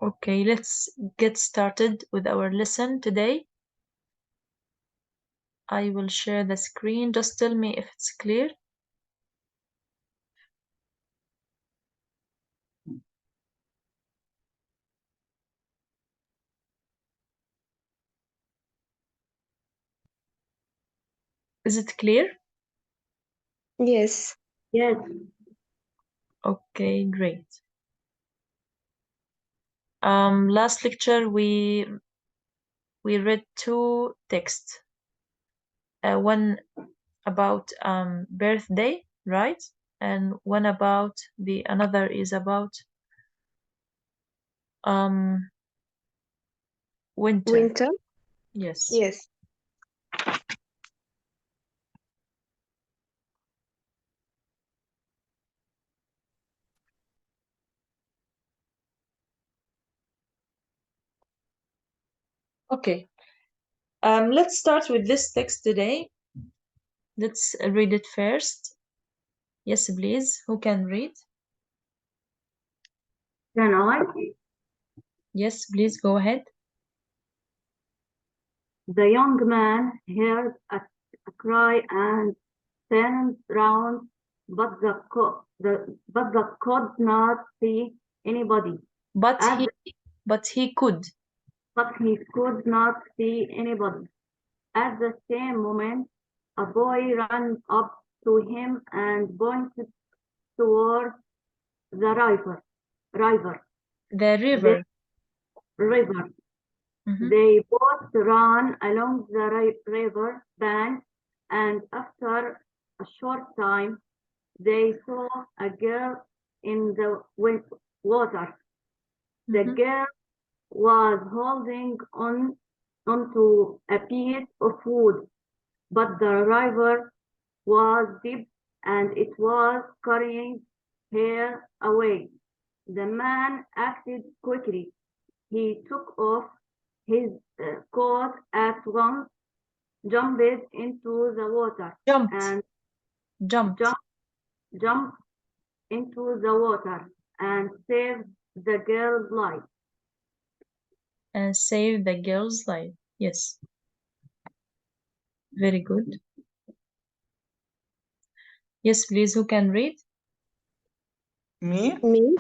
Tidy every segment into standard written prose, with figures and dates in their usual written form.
Okay, let's get started with our lesson today. I will share the screen. Just tell me if it's clear. Is it clear? Yes. Yes. Okay, great. Last lecture we read two texts. One about birthday, right? And one about another is about winter. Winter? Yes. Yes. Okay. Let's start with this text today. Let's read it first. Yes, please. Who can read? Can I? Yes, please go ahead. The young man heard a cry and turned round, but could not see anybody. But At he could. But he could not see anybody. At the same moment, a boy ran up to him and pointed toward the river. The river. River. Mhm. They both ran along the river bank, and after a short time, they saw a girl in the water. The Mhm. girl was holding onto a piece of wood, but the river was deep and it was carrying her away. The man acted quickly. He took off his coat at once, jumped into the water, Jumped. and Jumped. jumped into the water and saved the girl's life. And save the girl's life. Yes. Very good. Yes, please. Who can read? Me? Me?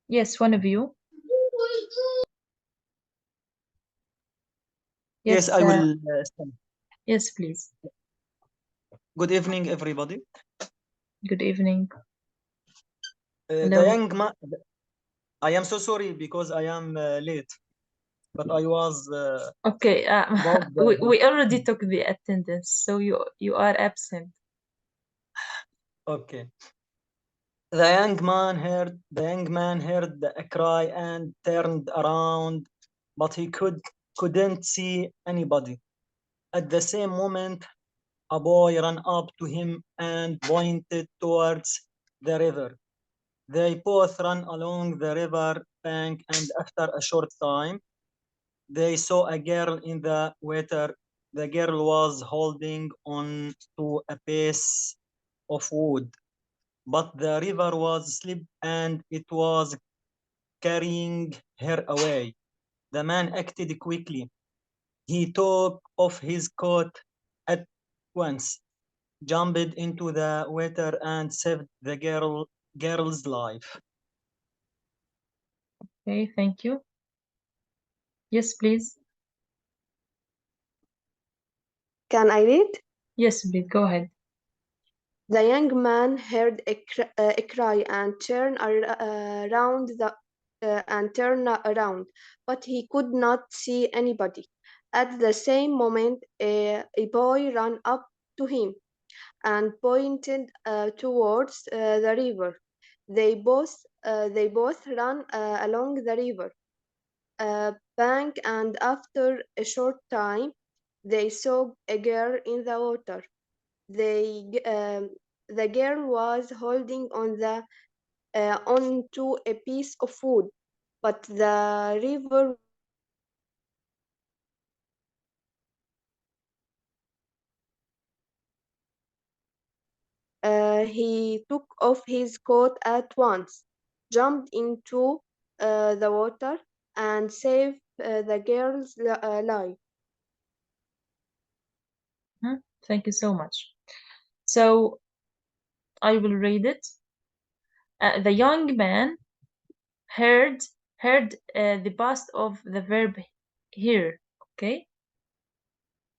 Yes, one of you. Yes, I will. Start. Yes, please. Good evening, everybody. Good evening. The Hello. young man. I am so sorry because I am late, but I was Okay. about we already took the attendance, so you are absent. okay. The young man heard a cry and turned around, but he couldn't see anybody. At the same moment, a boy ran up to him and pointed towards the river. They both ran along the river bank, and after a short time, they saw a girl in the water. The girl was holding on to a piece of wood, but the river was asleep and it was carrying her away. The man acted quickly. He took off his coat at once, jumped into the water, and saved the girl's life. Okay, thank you. Yes, please. Can I read? Yes, please. Go ahead. The young man heard a cry and turned around, but he could not see anybody. At the same moment, a boy ran up to him and pointed towards the river. They both ran along the river bank, and after a short time, they saw a girl in the water. The girl was holding onto a piece of wood, but the river was deep and it was carrying her away. The man acted quickly. He took off his coat at once, jumped into the water and save the girl's life. Thank you so much. So I will read it. The young man heard the past of the verb hear. Okay,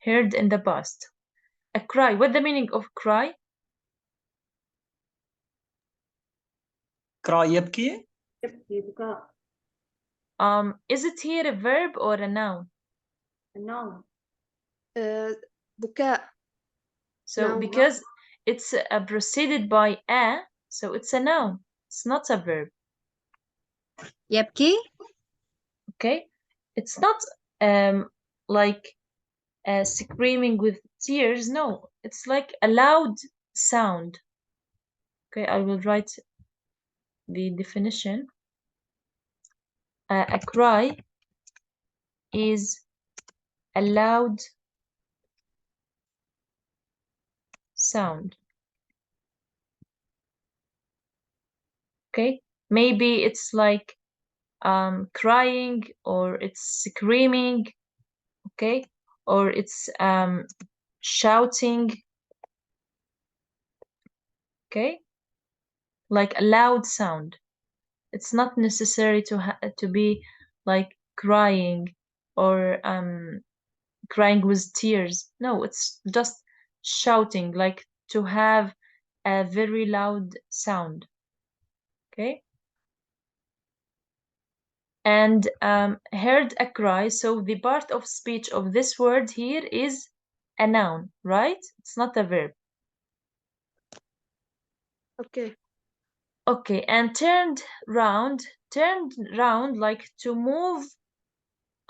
heard in the past. A cry. What the meaning of cry? cry يبكي. يبكي بكاء. Is it here a verb or a noun? noun. بكاء. So Noun. because it's preceded by a, so it's a noun. It's not a verb. يبكي. Okay, it's not like screaming with tears. No, it's like a loud sound. Okay, I will write the definition. A cry is a loud sound. Okay, maybe it's like crying, or it's screaming, okay, or it's shouting, okay, like a loud sound. It's not necessary to be like crying or crying with tears. No, it's just shouting, like to have a very loud sound. Okay. And heard a cry. So the part of speech of this word here is a noun, right? It's not a verb. Okay. Okay, and turned round like to move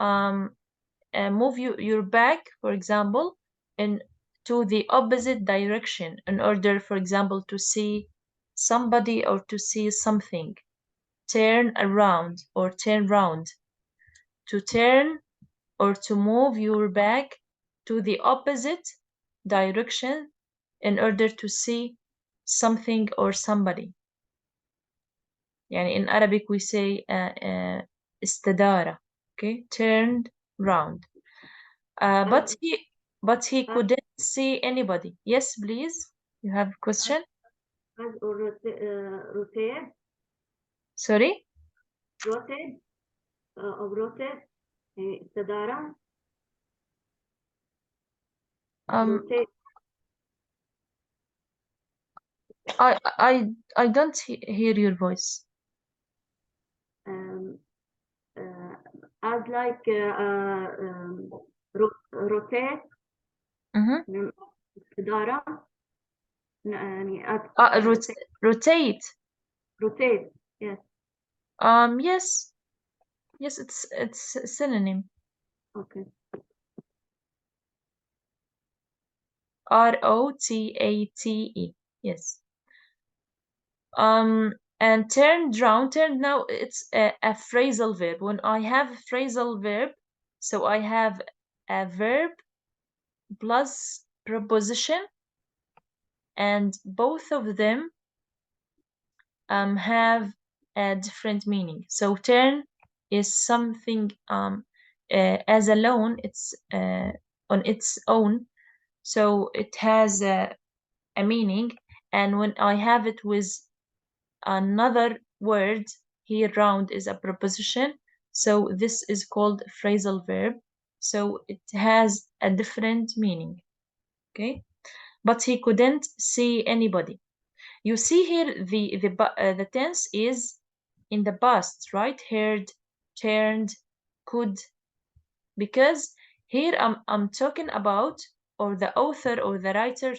move your back, for example, in to the opposite direction in order, for example, to see somebody or to see something. Turn around or turn round. To turn or to move your back to the opposite direction in order to see something or somebody. يعني in Arabic we say استدارة. Okay, turned round. But he couldn't see anybody. Yes, please. You have a question? As or rotate. Sorry? rotate أو rotate استدارة. rotate. I don't hear your voice. As like rotate. استدارة. يعني rotate. rotate. Yes. Yes, it's a synonym. Okay. rotate. Yes. And turned round. Turned, now it's a phrasal verb. When I have a phrasal verb, so I have a verb plus preposition, and both of them have a different meaning. So turn is something as alone, it's on its own, so it has a meaning. And when I have it with another word, here round is a preposition, so this is called phrasal verb, so it has a different meaning. Okay, but he couldn't see anybody. You see here the tense is in the past, right? Heard, turned, could, because here I'm talking about, or the author or the writer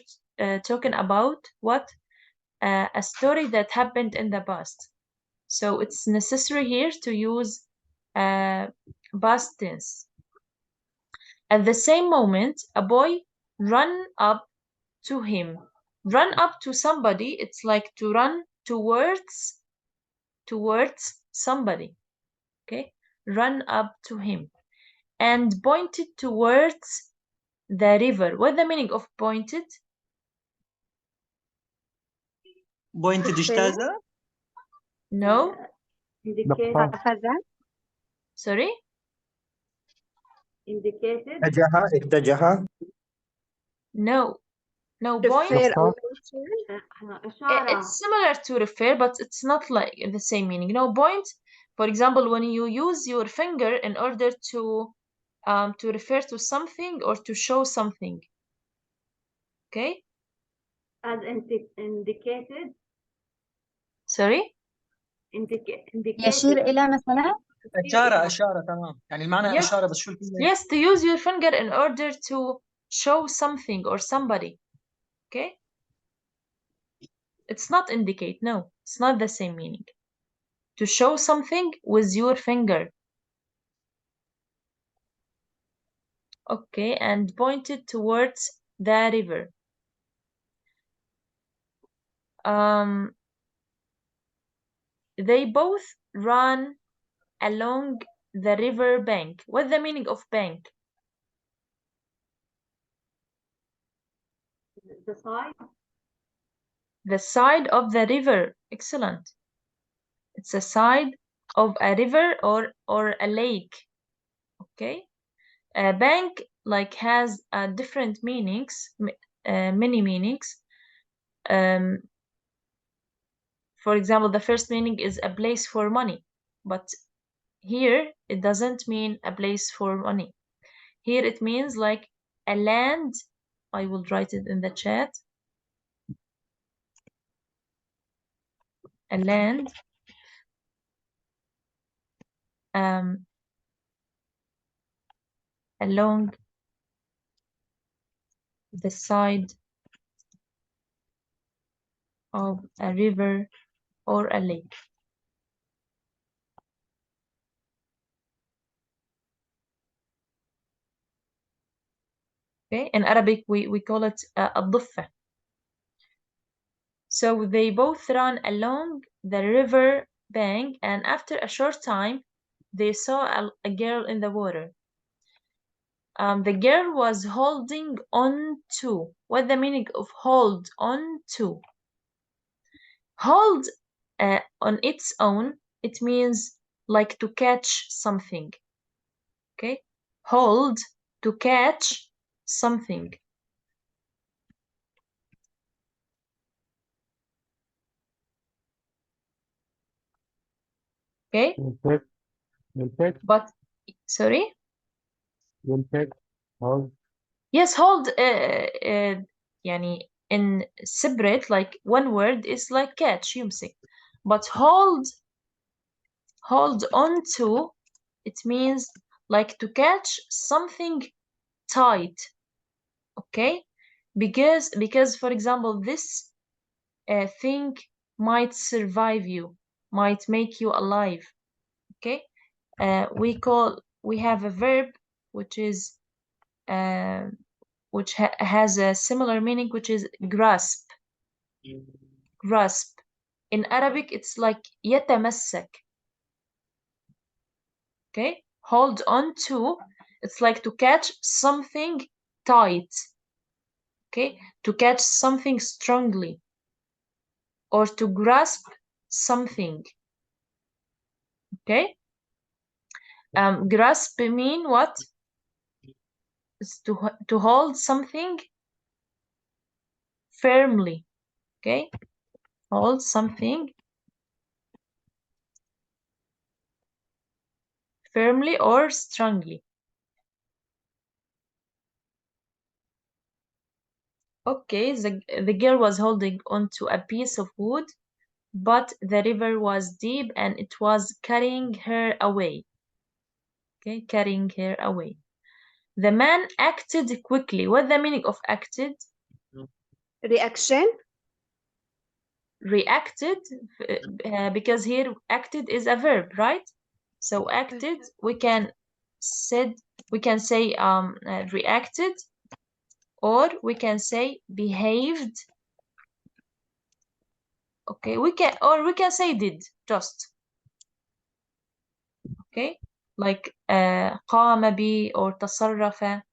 talking about what? A story that happened in the past. So it's necessary here to use past tense. At the same moment, a boy ran up to him. Run up to somebody, it's like to run towards somebody. Okay, run up to him and pointed towards the river. What the meaning of pointed? pointed اجتازة. No. indicated, أخذ. Sorry? indicated, اتجه. No. No, point. Refer or إشارة. It's similar to refer, but it's not like the same meaning. No, point, for example, when you use your finger in order to refer to something or to show something. Okay? as indicated, Sorry? indicated. يشير إلى مثلا. إشارة تمام، يعني المعنى Yes. إشارة، بس شو الكلمة؟ Yes, to use your finger in order to show something or somebody. Okay? It's not indicate, no. It's not the same meaning. To show something with your finger. Okay, and pointed towards the river. They both run along the river bank. What's the meaning of bank? The side. The side of the river. Excellent. It's a side of a river or a lake. Okay. A bank like has different meanings, many meanings. For example, the first meaning is a place for money, but here it doesn't mean a place for money. Here it means like a land. I will write it in the chat. A land along the side of a river or a lake. Okay, in Arabic we call it الضفة. So they both ran along the river bank, and after a short time they saw a girl in the water. The girl was holding on to. What's the meaning of hold on to? Hold on its own, it means like to catch something. Okay, hold, to catch something. Okay, but sorry. Hold. Yes, hold. يعني in separate, like one word is like catch, يمسك. But hold on to, it means like to catch something tight. Okay, because for example, this thing might survive you, might make you alive. Okay, we have a verb which is which has a similar meaning, which is grasp. Grasp. In Arabic, it's like يتمسك. Okay, hold on to, it's like to catch something tight. Okay, to catch something strongly, or to grasp something. Okay, grasp mean what? It's to hold something firmly. Okay, hold something firmly or strongly. Okay, the girl was holding onto a piece of wood, but the river was deep and it was carrying her away. Okay, carrying her away. The man acted quickly. What's the meaning of acted? reaction. Reacted, because here acted is a verb, right? So acted, we can say reacted, or we can say behaved. Okay, we can say did, just. Okay, like قام بي or تصرف.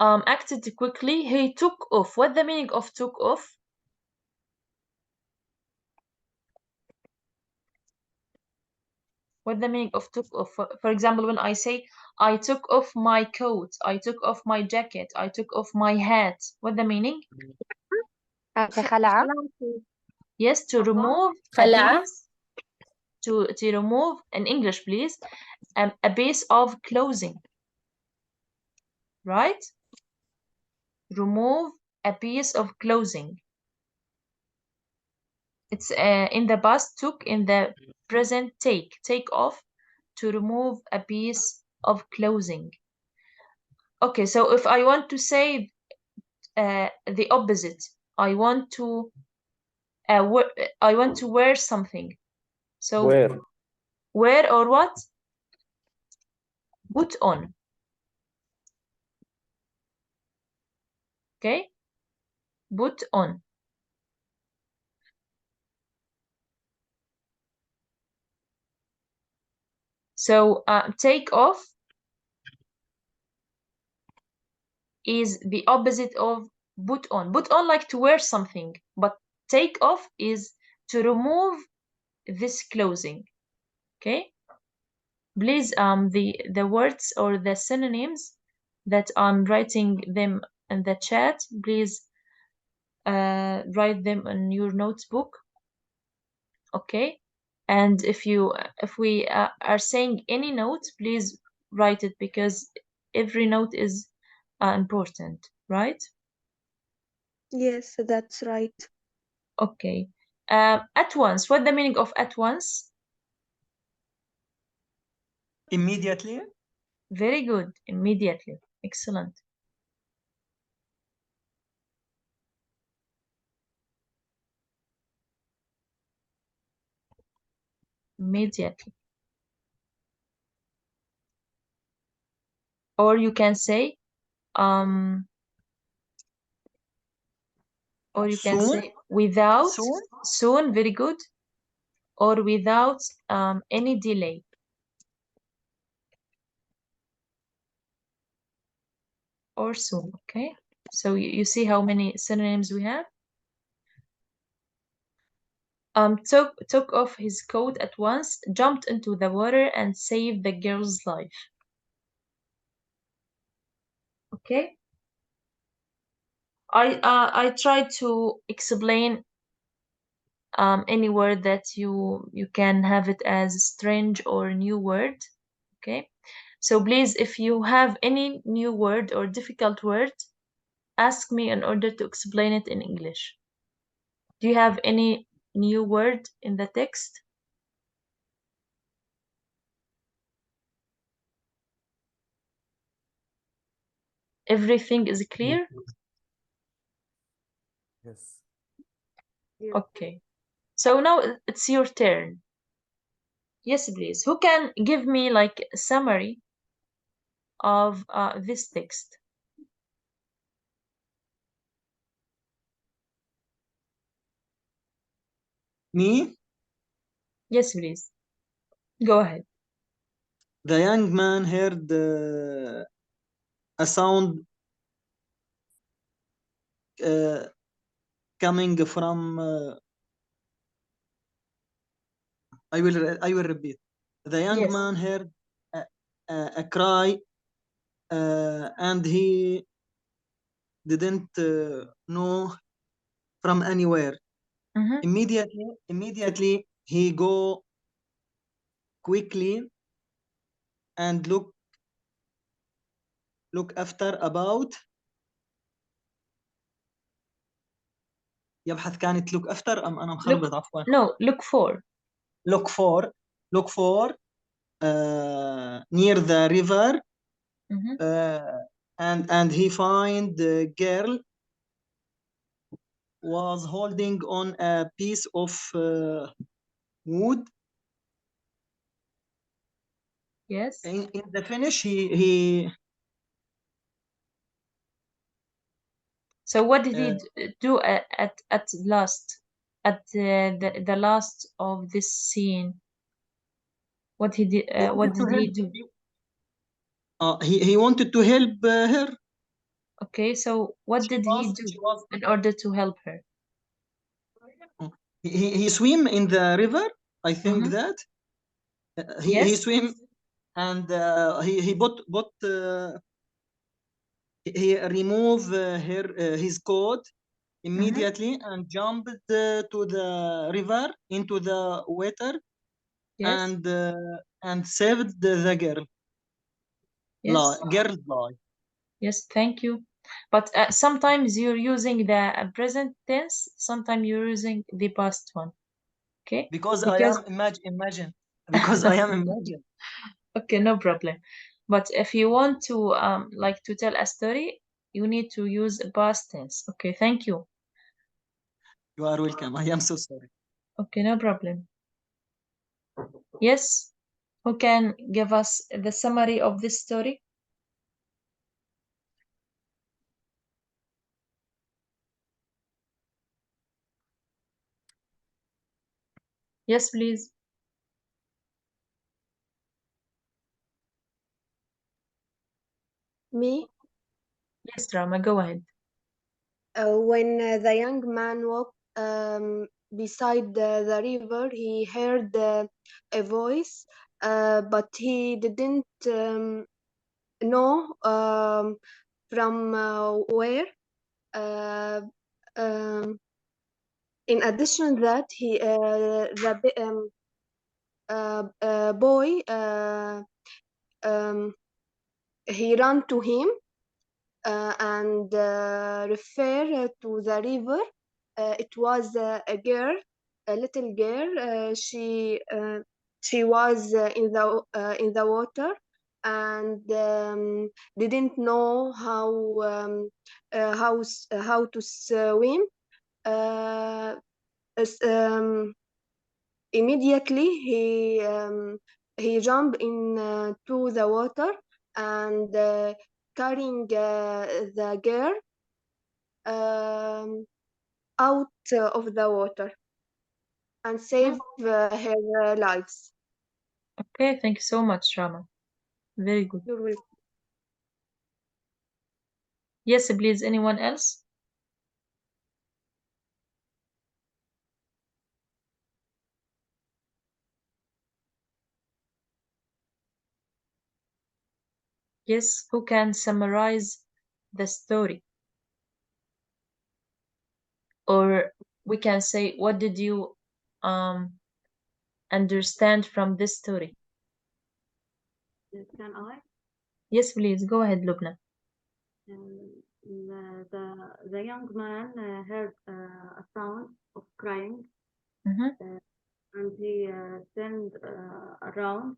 Acted quickly. He took off. What's the meaning of took off? What's the meaning of took off? For example, when I say I took off my coat, I took off my jacket, I took off my hat. What's the meaning? خلع. Yes, to remove a piece. To remove, in English, please, a piece of clothing. Right? Remove a piece of clothing. It's in the past took, in the present take. Take off, to remove a piece of clothing. Okay, so if I want to say the opposite, I want to wear something. So wear or what? Put on. Okay? Put on. So take off is the opposite of put on. Put on, like to wear something, but take off is to remove this clothing. Okay? Please, the words or the synonyms that I'm writing them in the chat, please write them in your notebook. Okay? And if we are saying any note, please write it, because every note is important, right? Yes, that's right. Okay. At once. What's the meaning of at once? Immediately. Very good. Immediately. Excellent. Immediately. Or you can say or you can soon. say without. Soon. Soon. Very good. Or without any delay. Or soon. Okay, so you see how many synonyms we have. Took off his coat at once, jumped into the water and saved the girl's life. Okay, I tried to explain any word that you can have it as strange or new word. Okay, so please, if you have any new word or difficult word, ask me in order to explain it in English. Do you have any new word in the text? Everything is clear? Yes. Okay. So now it's your turn. Yes, please. Who can give me like a summary of this text? Me? Yes, please. Go ahead. The young man heard a sound coming from I will repeat. The young Yes. man heard a cry and he didn't know from anywhere. Mm-hmm. Immediately he go quickly and look after about. يبحث كانت look after أم أنا مخربط عفوا. No, look for. Look for near the river. Mm-hmm. And he find the girl was holding on a piece of wood. Yes. In the finish, he So what did he do at last, at the last of this scene? What he did? What did he do? He wanted to help her. Okay, so what did he do in order to help her? He swim in the river. I think that he Yes. swim, and he he remove his coat immediately and jumped to the river into the water, Yes. and saved the girl. Yes. Girl's life. Yes. Thank you. But sometimes you're using the present tense. Sometimes you're using the past one. Okay. Because I Because am imagine. Because I am imagine. okay, no problem. But if you want to like to tell a story, you need to use past tense. Okay. Thank you. You are welcome. I am so sorry. Okay, no problem. Yes. Who can give us the summary of this story? Yes, please. Me? Yes, Rama, go ahead. When the young man walked beside the river, he heard a voice, but he didn't know from where. Uh, um, in addition to that, the boy he ran to him and refer to the river. It was a girl, a little girl. She was in the water and didn't know how to swim. Uh, Immediately he jumped into the water and carrying the girl out of the water and save her lives. Okay, thank you so much, Rama. Very good. You're welcome. Yes, please, anyone else? Yes, who can summarize the story? Or we can say, what did you understand from this story? Can I? Yes, please, go ahead, Lubna. The young man heard a sound of crying, and he turned around.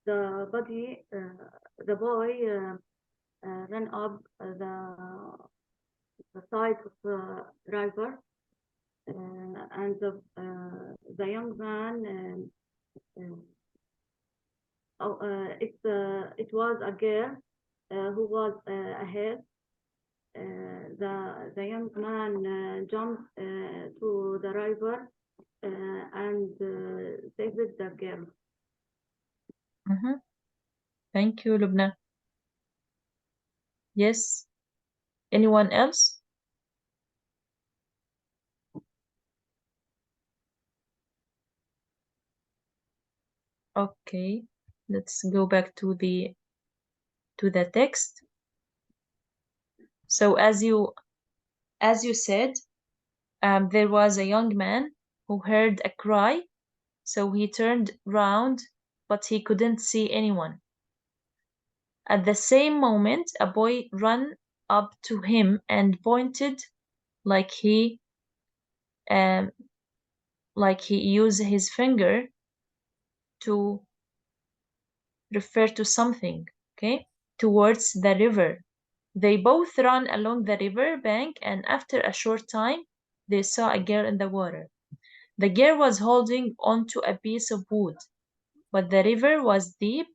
The boy ran up the side of the river, and the young man. It was a girl who was ahead. The young man jumped to the river and saved the girl. Thank you, Lubna. Yes. Anyone else? Okay, let's go back to the text. So as you said, there was a young man who heard a cry, so he turned round, but he couldn't see anyone. At the same moment, a boy ran up to him and pointed like he used his finger to refer to something, okay, towards the river. They both ran along the river bank, and after a short time, they saw a girl in the water. The girl was holding onto a piece of wood, but the river was deep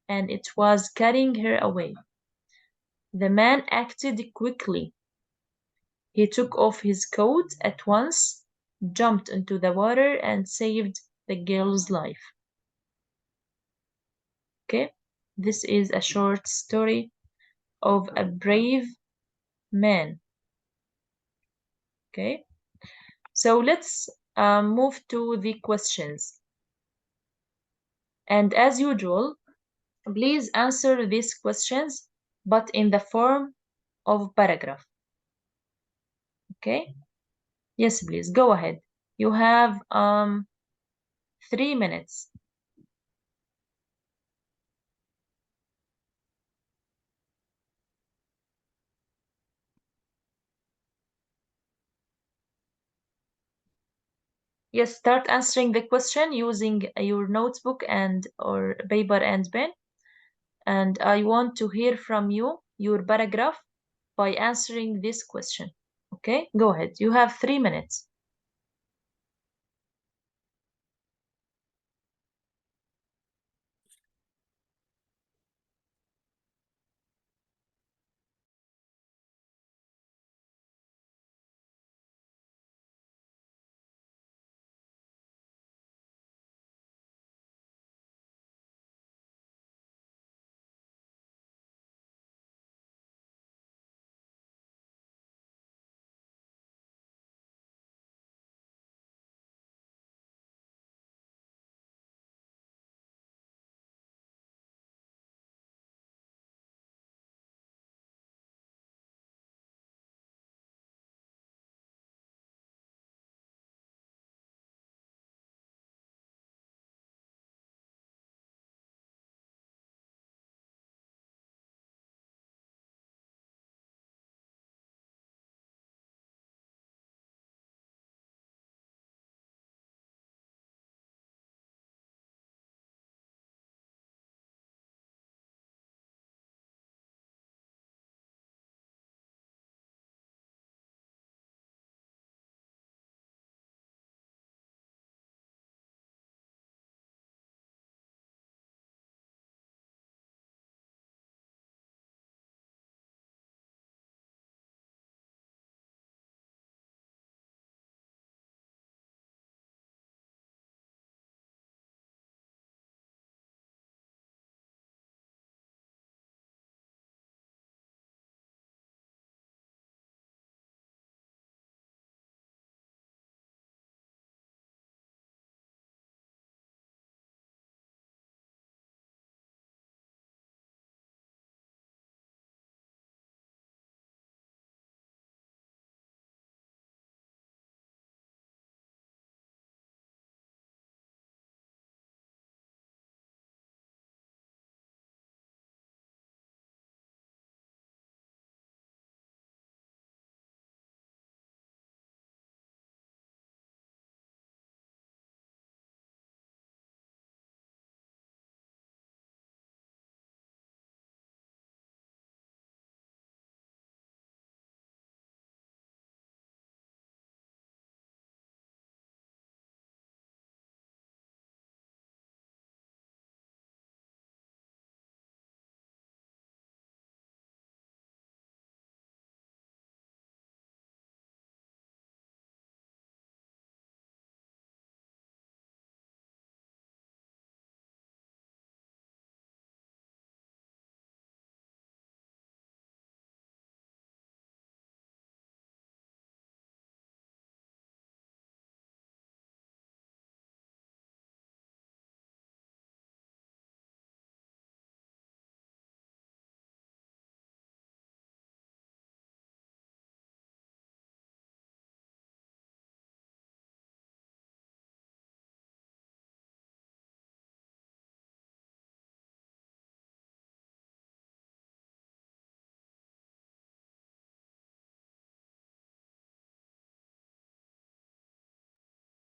and it was carrying her away. The man acted quickly. He took off his coat at once, jumped into the water, and saved the girl's life. Okay, this is a short story of a brave man. Okay, so let's move to the questions. And as usual, please answer these questions, but in the form of paragraph. Okay? Yes, please, go ahead. You have 3 minutes. Yes, start answering the question using your notebook and or paper and pen. And I want to hear from you your paragraph by answering this question. Okay, go ahead. You have 3 minutes.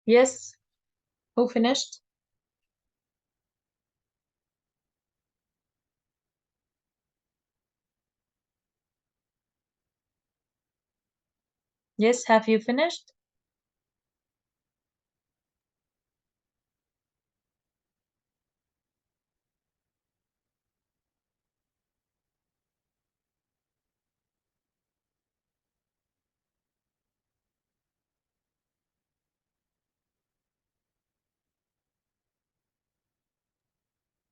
Yes, who finished? Yes, have you finished?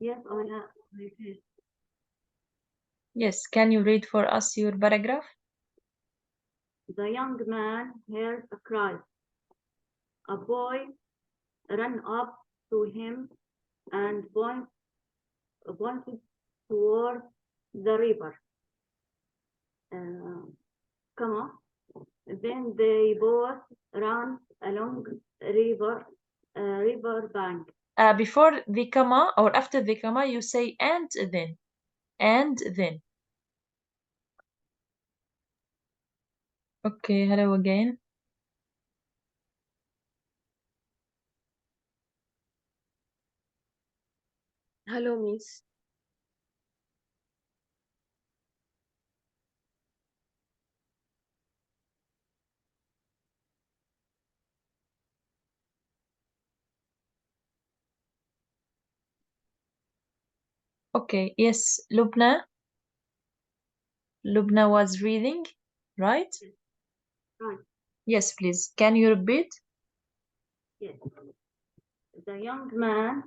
Yes, I finished. Yes, can you read for us your paragraph? The young man heard a cry. A boy ran up to him and pointed toward the river. Then they both ran along river bank. Before the comma or after the comma, you say and then. And then. Okay, hello again. Hello, Miss. Okay, yes, Lubna. Lubna was reading, right? Right. Yes, please. Can you repeat? Yes. The young man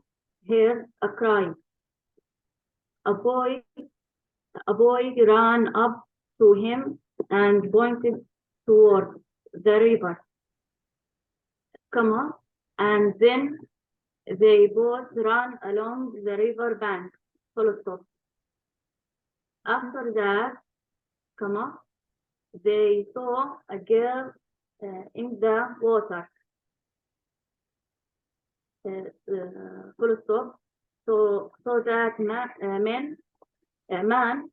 heard a cry. A boy ran up to him and pointed toward the river, and then they both ran along the river bank, full stop. After that, they saw a girl in the water, full stop. So that man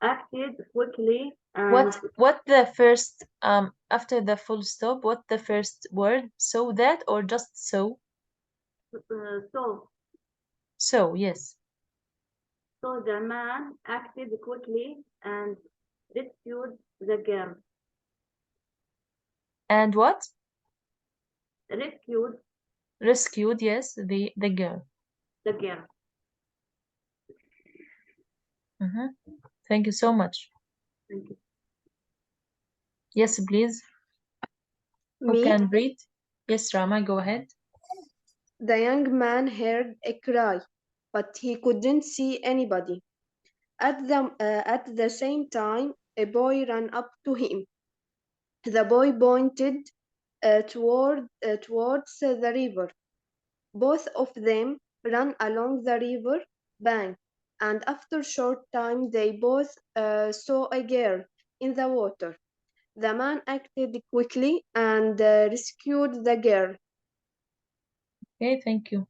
acted quickly and What the first after the full stop, what the first word? So that or just so? So, yes. So the man acted quickly and rescued the girl. And what? Rescued Rescued, yes, the girl. the girl. Thank you so much. Thank you. Yes, please. Who Me? can read? Yes, Rama, go ahead. The young man heard a cry, but he couldn't see anybody. At the same time, a boy ran up to him. The boy pointed towards the river. Both of them ran along the river bank, and after a short time they both saw a girl in the water. The man acted quickly and rescued the girl. Okay, thank you.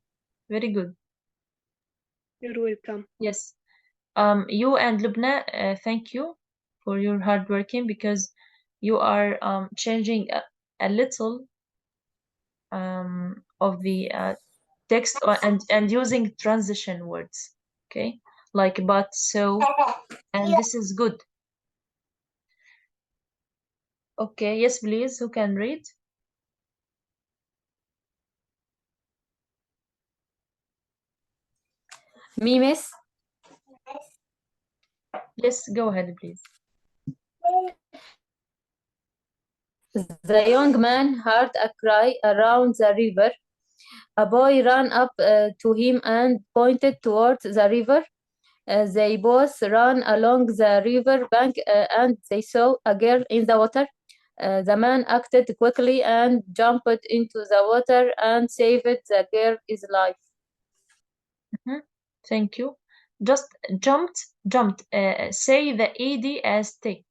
Very good. You're welcome. Yes. You and Lubna, thank you for your hard working because you are changing a little of the text and using transition words. Okay, like but, so, and this is good. Okay, yes, please. Who can read? Me, miss? Yes, go ahead, please. The young man heard a cry around the river. A boy ran up to him and pointed towards the river. They both ran along the river bank and they saw a girl in the water. The man acted quickly and jumped into the water and saved the girl's life. Thank you. Just jumped. Say the ed as t.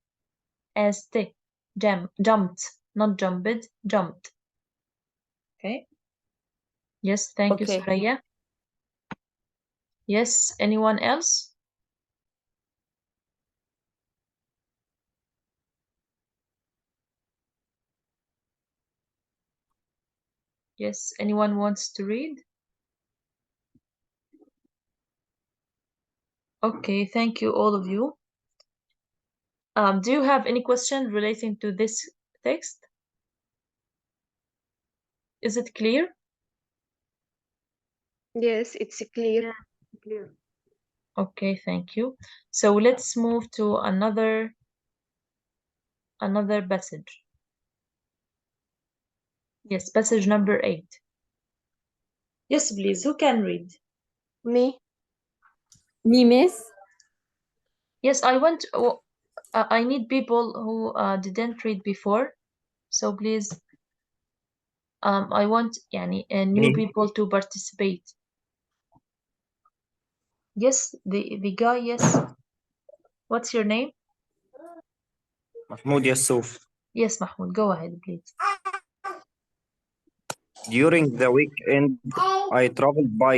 Jumped, not jumped. Jumped. Okay. Yes, thank you, Okay. Suraya. Yes, anyone else? Yes, anyone wants to read? Okay, thank you, all of you. Do you have any question relating to this text? Is it clear? Yes, it's clear. Yeah, clear. Okay, thank you. So let's move to another passage. Yes, passage number 8. Yes, please. Who can read? Me? Me, miss? Yes, I need people who didn't read before. So please, I want new people to participate. Yes, the guy, yes. What's your name? Mahmoud Yusuf. Yes, Mahmoud, go ahead, please. During the weekend, I traveled by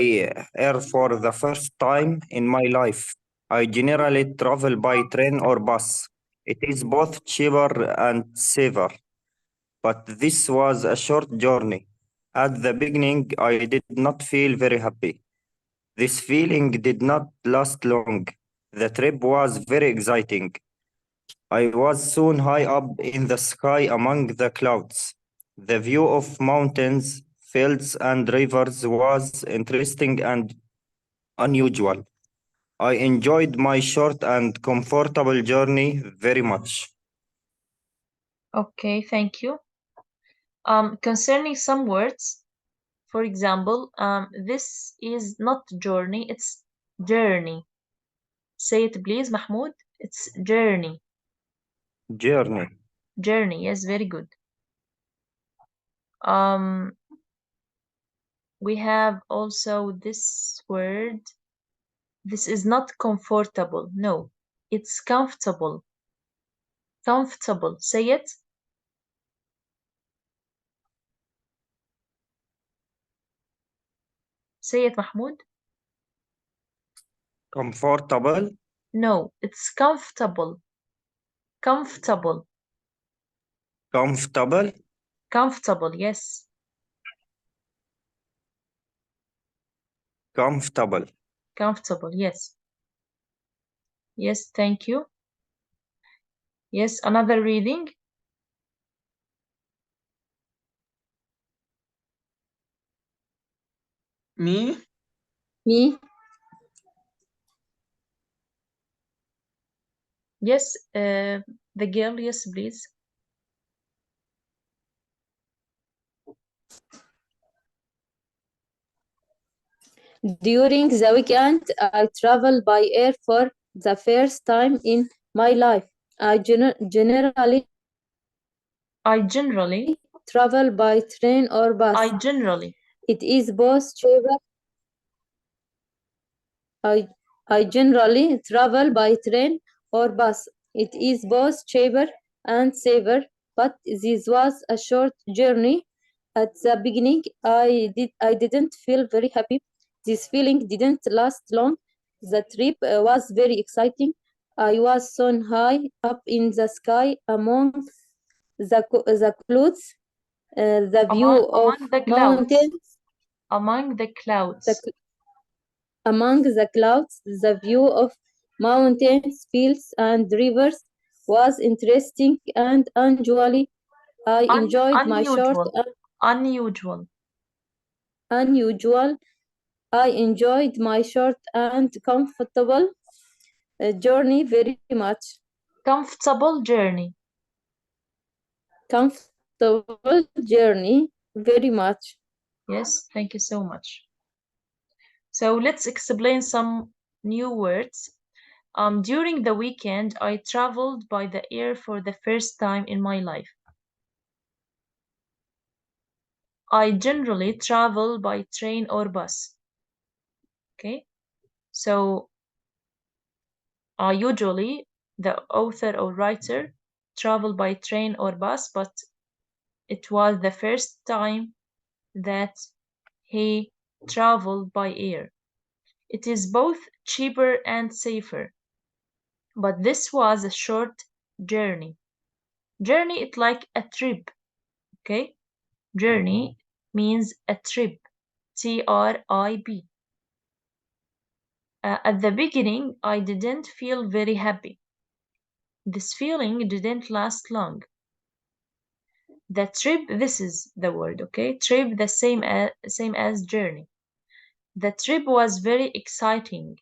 air for the first time in my life. I generally travel by train or bus. It is both cheaper and safer, but this was a short journey. At the beginning, I did not feel very happy. This feeling did not last long. The trip was very exciting. I was soon high up in the sky among the clouds. The view of mountains, fields, and rivers was interesting and unusual. I enjoyed my short and comfortable journey very much. Okay, thank you. Concerning some words, for example, this is not journey, it's journey. Say it, please, Mahmoud. It's journey. Journey. Journey, yes, very good. We have also this word. This is not comfortable. No, it's comfortable. Comfortable. Say it. Say it, Mahmoud. Comfortable. No, it's comfortable. Comfortable. Comfortable. Comfortable, yes. Comfortable. Comfortable, yes. Yes, thank you. Yes, another reading. Me? Me. Yes, the girl, yes, please. During the weekend, I traveled by air for the first time in my life. I generally travel by train or bus. It is both cheaper. I generally travel by train or bus. It is both cheaper and safer, but this was a short journey. At the beginning, I didn't feel very happy. This feeling didn't last long. The trip was very exciting. I was so high up in the sky among the clouds. The view of mountains. Among the clouds. Among the clouds, the view of mountains, fields, and rivers was interesting and unusual. I enjoyed my short unusual. I enjoyed my short and comfortable journey very much. Comfortable journey. Comfortable journey very much. Yes, thank you so much. So let's explain some new words. During the weekend, I traveled by the air for the first time in my life. I generally travel by train or bus. Okay, so usually the author or writer traveled by train or bus, but it was the first time that he traveled by air. It is both cheaper and safer, but this was a short journey. Journey, it's like a trip, okay? Journey means a trip, T-R-I-P. At the beginning, I didn't feel very happy. This feeling didn't last long. The trip, this is the word, okay? Trip, the same as journey. The trip was very exciting.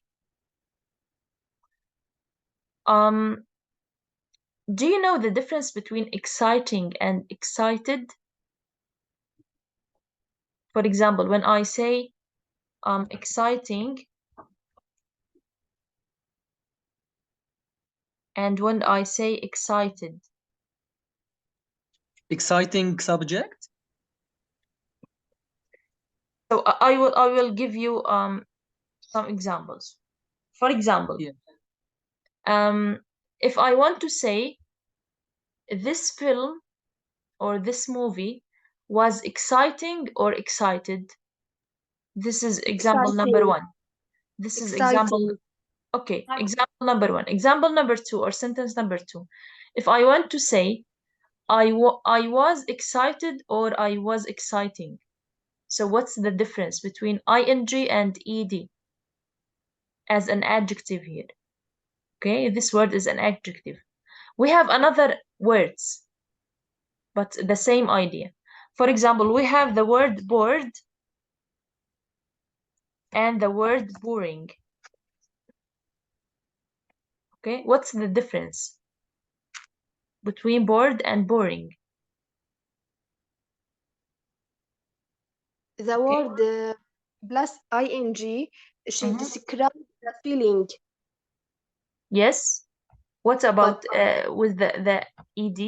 Do you know the difference between exciting and excited? For example, when I say exciting and when I say excited. Exciting subject? So I will give you some examples. For example, Yeah. if I want to say this film or this movie was exciting or excited, this is example number Exciting. one. This is example. Exciting. Okay, example number one. Example number two, or sentence number two. If I want to say I was excited or I was exciting. So what's the difference between ing and ed as an adjective here? Okay, this word is an adjective. We have another words, but the same idea. For example, we have the word bored and the word boring. Okay, what's the difference between bored and boring? The Okay. word plus ing should describe the feeling. Yes. What about with the ed?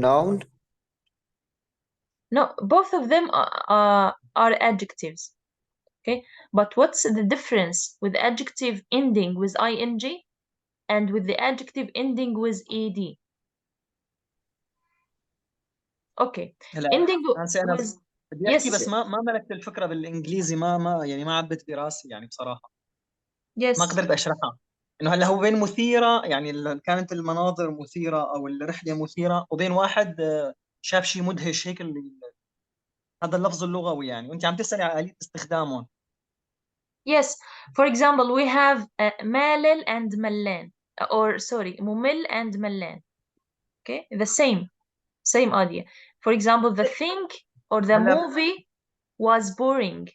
Noun. No, both of them are adjectives. Okay, but what's the difference with the adjective ending with ing and with the adjective ending with ed? Okay, هلا ending نانسي انا with بدي احكي yes بس ما ملكت الفكره بالانجليزي، ما يعني ما عبت براسي يعني بصراحه ما yes قدرت اشرحها. انه هلا هو بين مثيره، يعني كانت المناظر مثيره او الرحله مثيره، وبين واحد شاف شيء مدهش هيك هذا اللفظ اللغوي يعني، وانت عم تسالي على آلية استخدامهم. yes. For example, we have مالل and ملان, or sorry, ممل and ملان. Okay, the same idea. For example, the thing or the هلا movie was boring.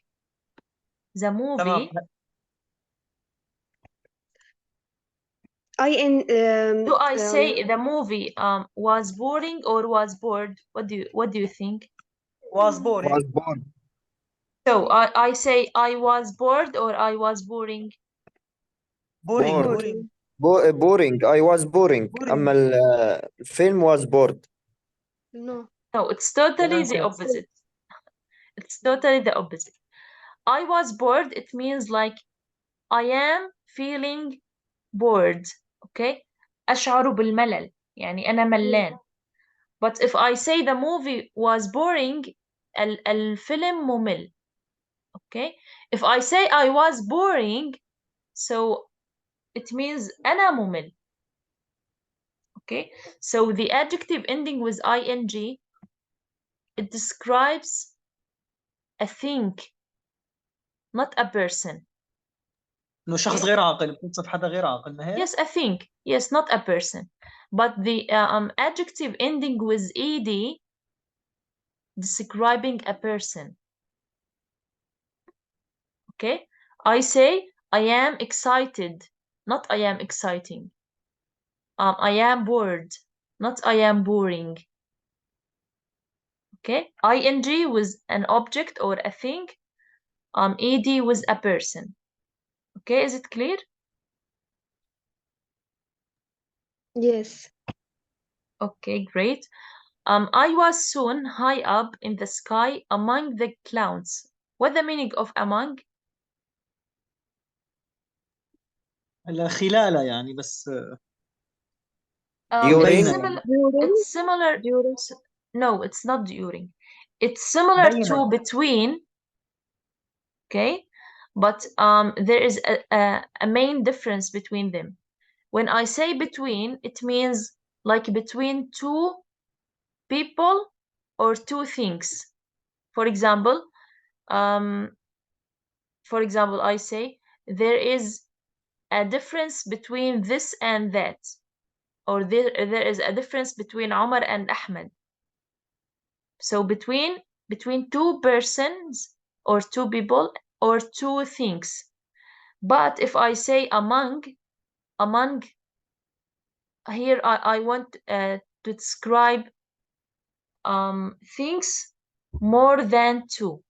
The movie. تمام. Do I say the movie was boring or was bored? What do you think? was boring. Was born. So I say I was bored or I was boring. boring. Bored. boring. boring. I was boring. boring. أما الفيلم was bored. No, it's totally the نانسي opposite. It's totally the opposite. I was bored, it means like I am feeling bored. Okay? أشعر بالملل. يعني أنا ملان. But if I say the movie was boring, الفيلم ممل. Okay? If I say I was boring, so it means أنا ممل. Okay? So the adjective ending with ing, it describes a thing, not a person. انه شخص Okay? غير عاقل، بتوصف حدا غير عاقل، ما هيك؟ Yes, a thing. Yes, not a person. But the adjective ending with ed describing a person. Okay? I say I am excited, not I am exciting. I am bored, not I am boring. Okay? ing with an object or a thing, ed with a person. Okay, is it clear? Yes. Okay, great. I was soon high up in the sky among the clouds. What the meaning of among? هلا خلالها يعني بس During. It's similar. No, it's not during. It's similar to between. Okay, but there is a main difference between them. When I say between, it means like between two people or two things. For example, I say there is a difference between this and that, or there is a difference between Omar and Ahmed. So between two persons or two people or two things. But if I say among, here I want to describe things more than two.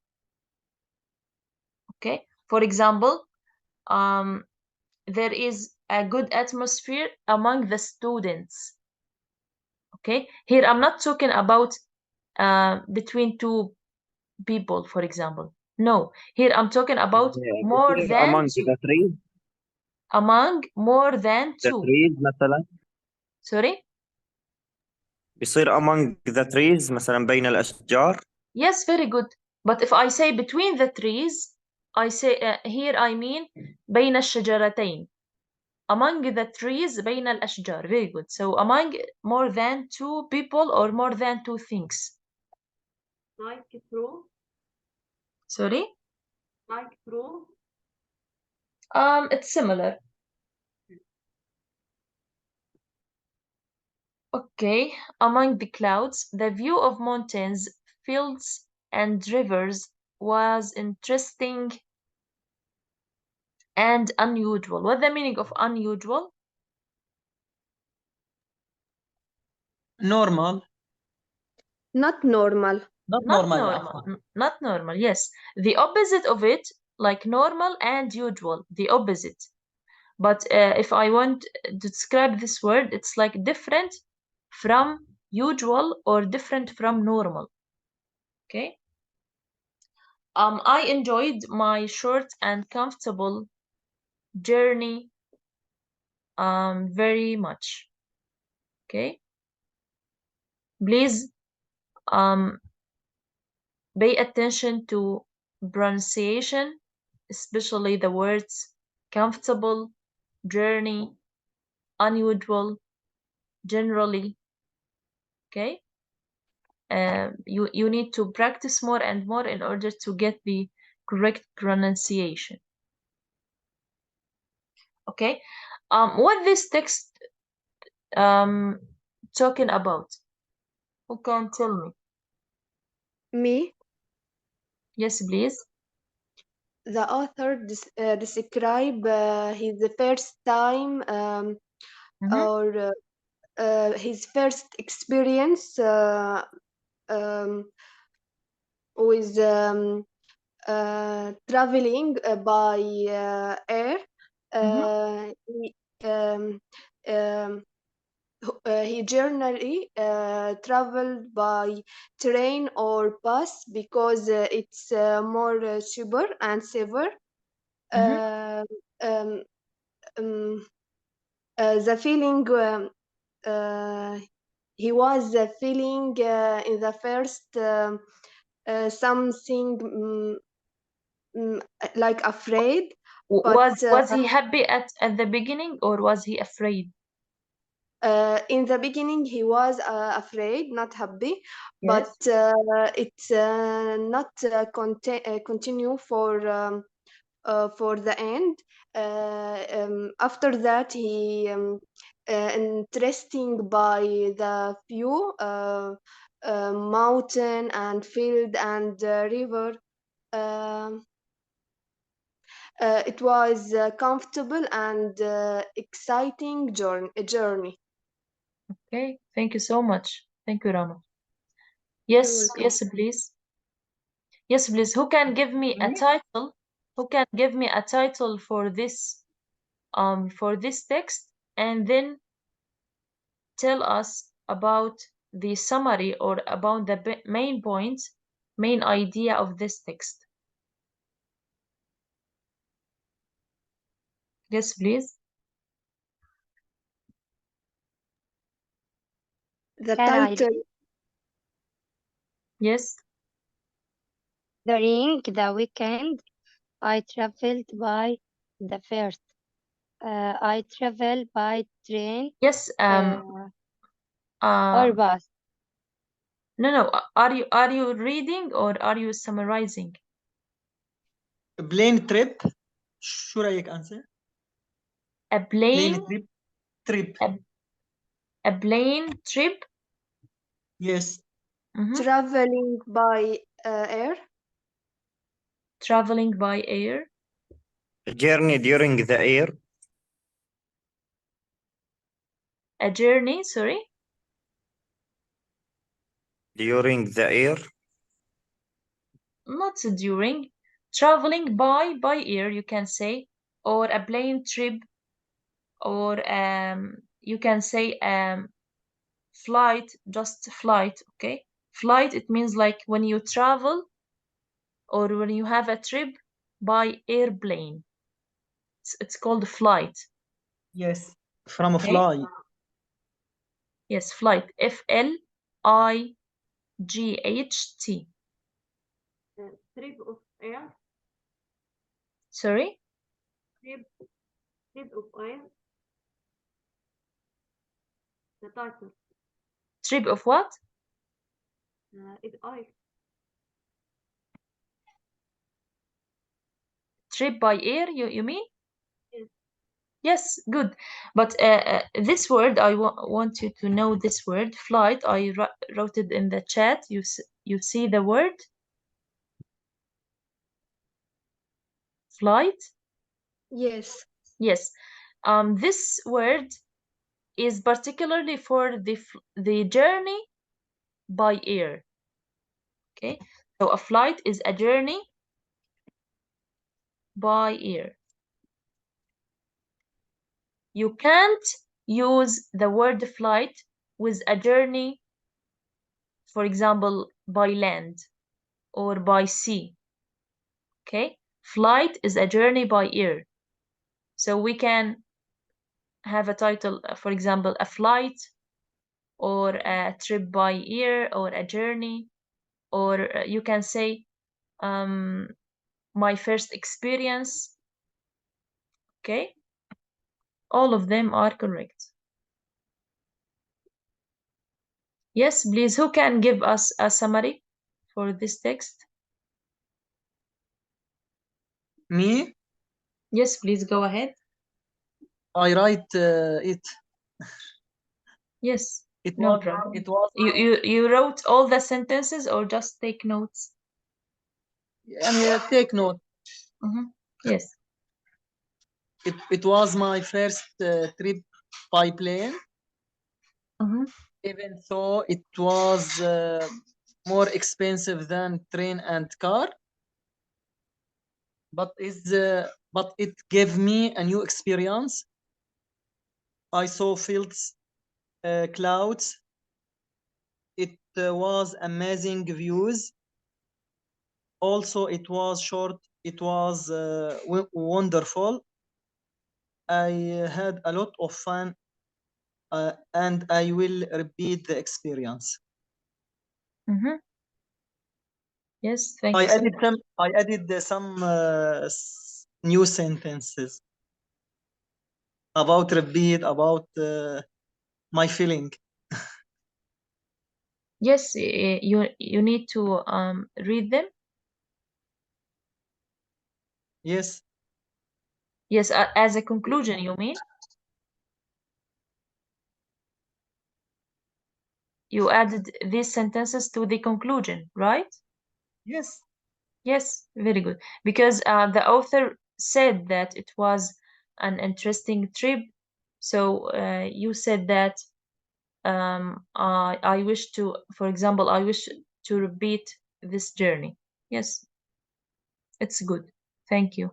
Okay, for example, there is a good atmosphere among the students. Okay, here I'm not talking about between two people, for example. No, here I'm talking about more بيصير than among two. the trees Among more than the two. trees مثلا Sorry? بيصير among the trees مثلا بين الأشجار. Yes, very good. But if I say between the trees, I say here I mean بين الشجرتين. Among the trees بين الأشجار. Very good. So among more than two people or more than two things. Like through, Sorry? like through. It's similar. Okay. Among the clouds, the view of mountains, fields, and rivers was interesting and unusual. What's the meaning of unusual? normal. Not normal. Not Not normal. normal. Not normal. Yes. The opposite of it, like normal and usual, the opposite. But if I want to describe this word, it's like different from usual or different from normal. Okay. I enjoyed my short and comfortable journey very much. Okay. Please pay attention to pronunciation, especially the words comfortable, journey, unusual, generally. Okay. You need to practice more and more in order to get the correct pronunciation. Okay. What this text talking about? Who can tell me? Me, Yes, please. the author describe his first time or his first experience with traveling by air. He, he generally traveled by train or bus because it's more cheaper and safer. Mhm. Um, the feeling he was feeling in the first something like afraid, but Was he happy at the beginning or was he afraid? in the beginning he was afraid, not happy, Yes. but it's not continue for the end. After that, he interesting by the view, mountain and field and river. It was comfortable and exciting journey. Okay. Thank you so much. Thank you, Rama. You're Yes. welcome. Yes, please. Yes, please. Who can give me a title? Who can give me a title for this text and then tell us about the summary or about the main points, main idea of this text? Yes, please. The Can I title. read? Yes. During the weekend, I traveled by the first. I travel by train Yes. or bus. No. Are you reading or are you summarizing? plane trip. شو رأيك أنسة؟ A plane. plane trip. A plane trip. Yes. Traveling by air. Traveling by air. A journey during the air. A journey, sorry. During the air. Not during. Traveling by air, you can say, or a plane trip, or you can say flight, just flight. Okay, flight. It means like when you travel or when you have a trip by airplane. It's called flight. Yes, from a Okay. fly. Yes, flight. F-L-I-G-H-T. Strip of air. Sorry? Strip of air. The title. Trip of what? It's air. Trip by air, you mean? Yes. Yes, good. But this word, I want you to know this word, flight. I wrote it in the chat. You see the word? Flight? Yes. Yes. This word is particularly for the journey by air. Okay, so a flight is a journey by air. You can't use the word flight with a journey, for example, by land or by sea. Okay, flight is a journey by air. So we can have a title, for example, a flight, or a trip by air, or a journey, or you can say my first experience. Okay, all of them are correct. Yes, please, who can give us a summary for this text? Me? Yes, please go ahead. I write it. Yes, It no was. problem. It was. You wrote all the sentences or just take notes? Take note. Yes. It was my first trip by plane. Even though it was more expensive than train and car, but it gave me a new experience. I saw fields, clouds. It was amazing views. Also, it was short. It was wonderful. I had a lot of fun, and I will repeat the experience. Yes, thank I you. added some new sentences about repeat, about my feeling. Yes, you need to read them. Yes. Yes, as a conclusion, you mean? You added these sentences to the conclusion, right? Yes. Yes, very good. Because the author said that it was an interesting trip. So you said that I wish to, for example, I wish to repeat this journey. Yes, it's good. Thank you.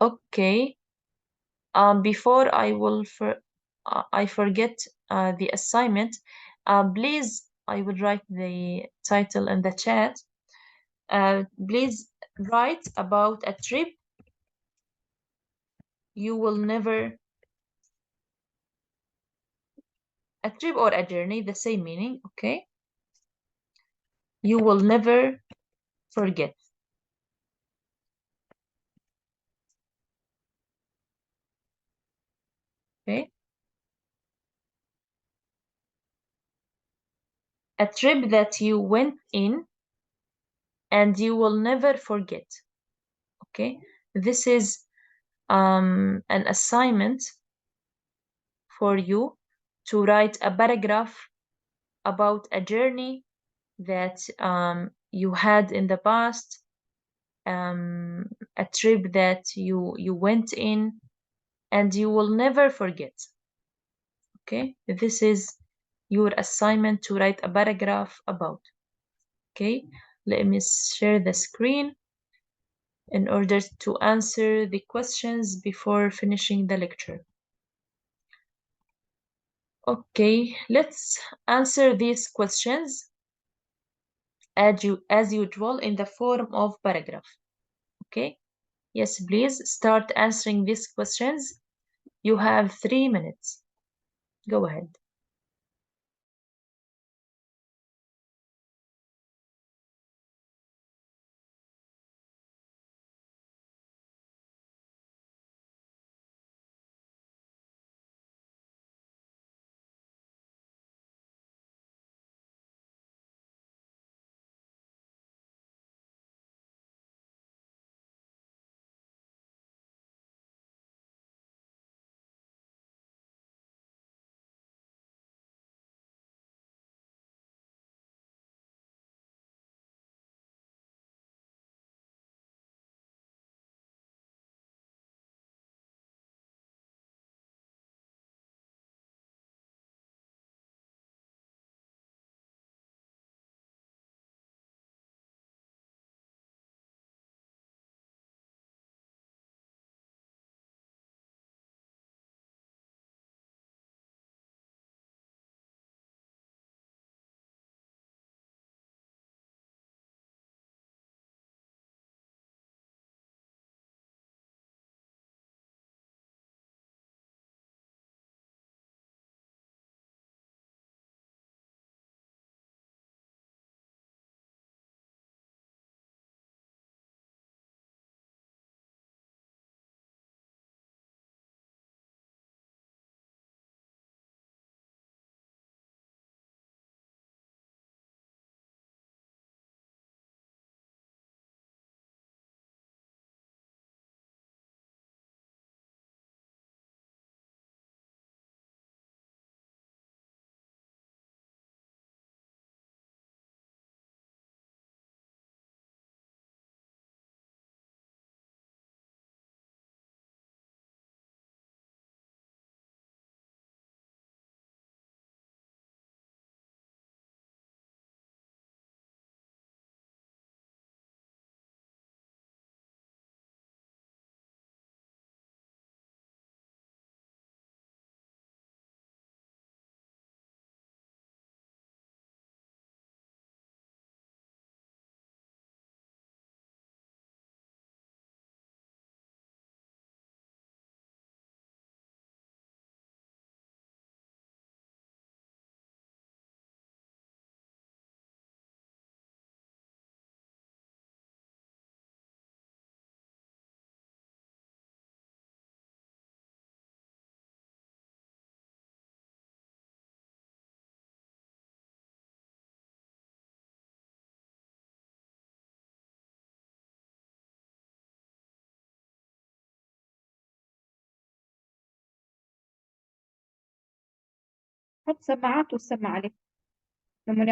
Okay. Before I forget the assignment, please, I will write the title in the chat. Please write about a trip you will never, a trip or a journey, the same meaning, okay? You will never forget. Okay? A trip that you went in and you will never forget. Okay? This is an assignment for you to write a paragraph about a journey that you had in the past, a trip that you went in and you will never forget. Okay, this is your assignment to write a paragraph about. Okay, let me share the screen in order to answer the questions before finishing the lecture. Okay, let's answer these questions. as usual in the form of paragraph. Okay? Yes, please start answering these questions. You have 3 minutes. Go ahead. حط سماعات والسمع عليك لما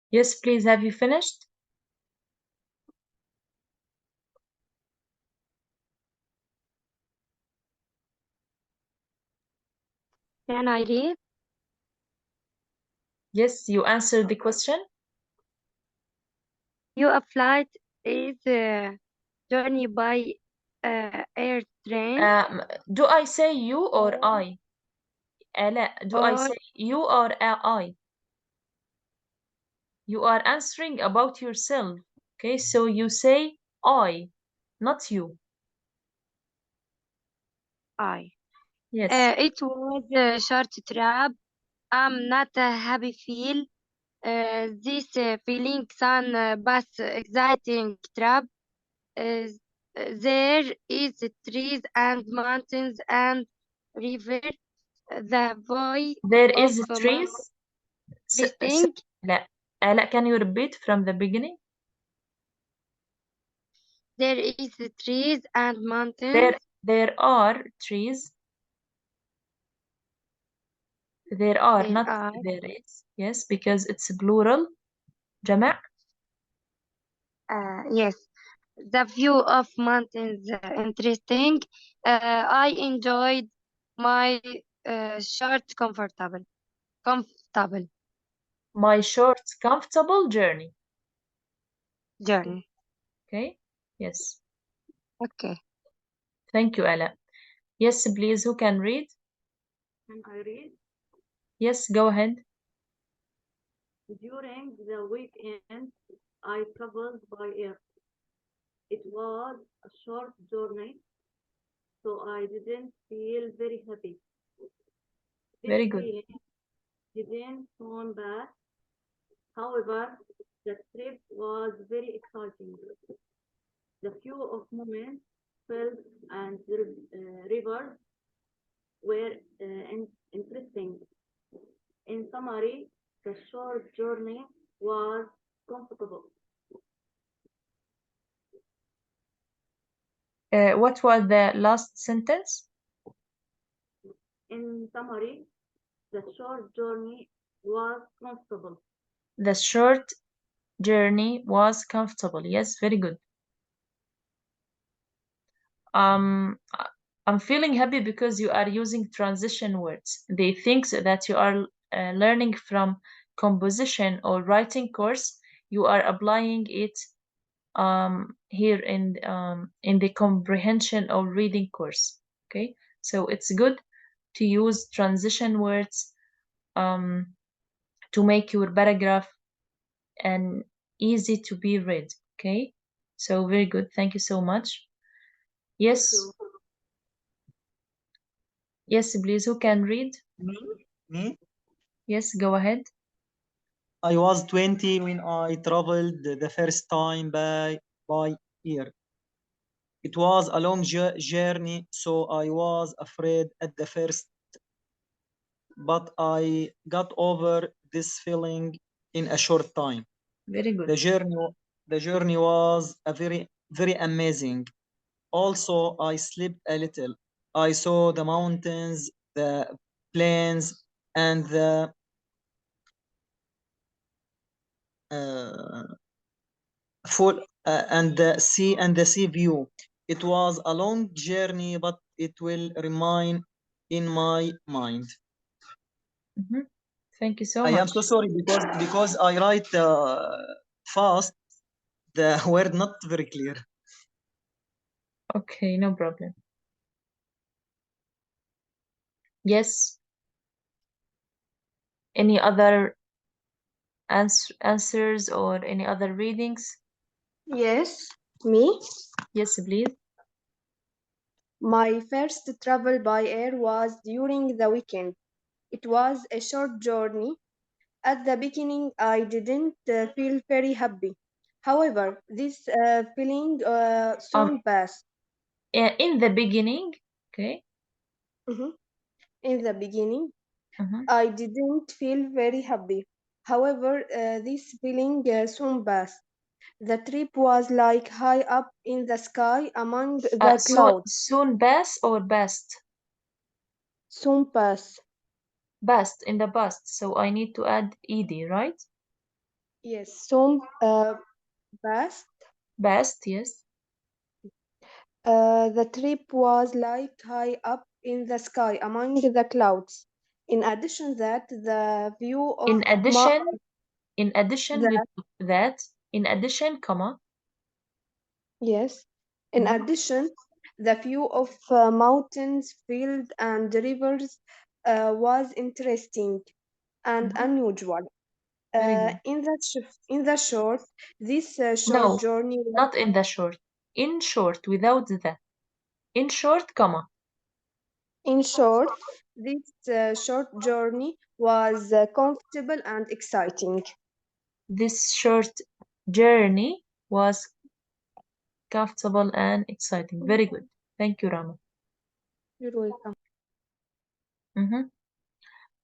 Yes, please. Have you finished? Can I read? Yes, you answered the question. Your flight is journey by air train Do I say you or I? لا, do I or say you or I? You are answering about yourself. Okay, so you say I, not you. I. Yes. It was a short trip. I'm not happy feel. This feeling sun bus exciting trip. There is trees and mountains and river. The voice There of is my trees. listening. لا, can you repeat from the beginning? There is trees and mountains. There are trees. There are, There not are. there is. Yes, because it's plural. جمع. Yes. The view of mountains interesting. I enjoyed my short comfortable. My short, comfortable journey. Journey. Okay. Yes. Okay. Thank you, Ella. Yes, please. Who can read? Can I read? Yes, go ahead. During the weekend, I traveled by air. It was a short journey, so I didn't feel very happy. Very good. Didn't come back. However, the trip was very exciting. The view of moments, fields, and rivers were interesting. In summary, the short journey was comfortable. What was the last sentence? In summary, the short journey was comfortable. The short journey was comfortable. Yes, very good. I'm feeling happy because you are using transition words. They think that you are learning from composition or writing course. You are applying it here in the comprehension or reading course. Okay, so it's good to use transition words to make your paragraph and easy to be read. Okay, so very good. Thank you so much. Yes. Yes, please. Who can read? Me? Yes, go ahead. I was 20 when I traveled the first time by air. It was a long journey, so I was afraid at the first, but I got over this feeling in a short time. Very good. The journey was a very amazing. Also, I slept a little. I saw the mountains, the plains, and the sea view. It was a long journey, but it will remain in my mind. Thank you so I much. am so sorry because I write fast. The word not very clear. Okay, no problem. Yes. Any other answers or any other readings? Yes, me. Yes, please. My first travel by air was during the weekend. It was a short journey. At the beginning, I didn't feel very happy. However, this feeling soon passed. In the beginning, okay. In the beginning, I didn't feel very happy. However, this feeling soon passed. The trip was like high up in the sky among the clouds. Soon pass or best? Soon pass. Best, in the past. So I need to add ed, right? Yes, soon passed. Best, yes. The trip was like high up in the sky among the clouds. In addition that the view of in addition, we put that in addition, comma. Yes. In Mhm. addition, the view of mountains, fields, and rivers was interesting and Mhm. unusual. Very good. In the short, this short No, journey was not in the short. In short, without the. In short, comma. in short, this short journey was comfortable and exciting. This short journey was comfortable and exciting. Very good. Thank you, Rama. You're welcome. Mhm.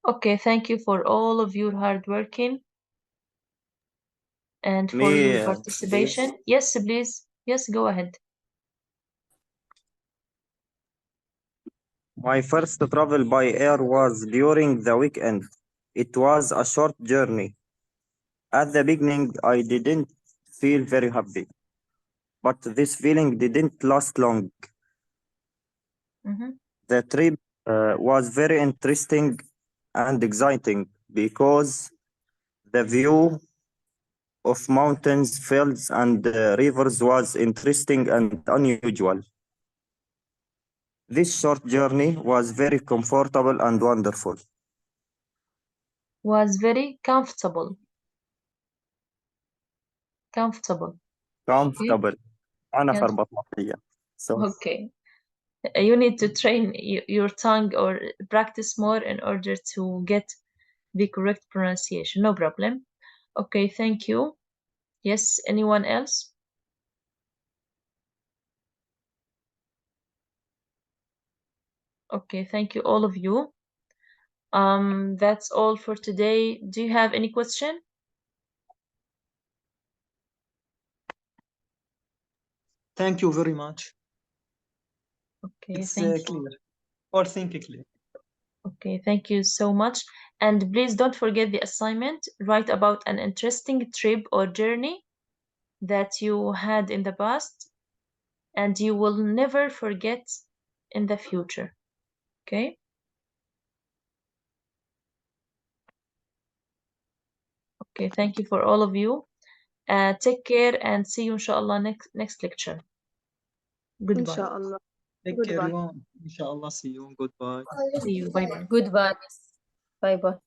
Okay, thank you for all of your hard working and for your Me, participation. please. Yes, please. Yes, go ahead. My first travel by air was during the weekend. It was a short journey. At the beginning, I didn't feel very happy, but this feeling didn't last long. Mhm. The trip was very interesting and exciting because the view of mountains, fields, and rivers was interesting and unusual. This short journey was very comfortable and wonderful. Was very comfortable. Comfortable. Okay. Comfortable. أنا Yes. خربط فيها. So Okay. You need to train your tongue or practice more in order to get the correct pronunciation. No problem. Okay, thank you. Yes, anyone else? Okay, thank you, all of you. That's all for today. Do you have any question? Thank you very much. Okay, It's thank you. clear. Or think clear. Okay, thank you so much. And please don't forget the assignment. Write about an interesting trip or journey that you had in the past and you will never forget in the future. Okay? Okay, thank you for all of you. Take care and see you inshallah next lecture. Goodbye. Inshallah. Take care, Goodbye. you. Inshallah, see you. Goodbye. See you. Bye bye. Goodbye. Bye bye.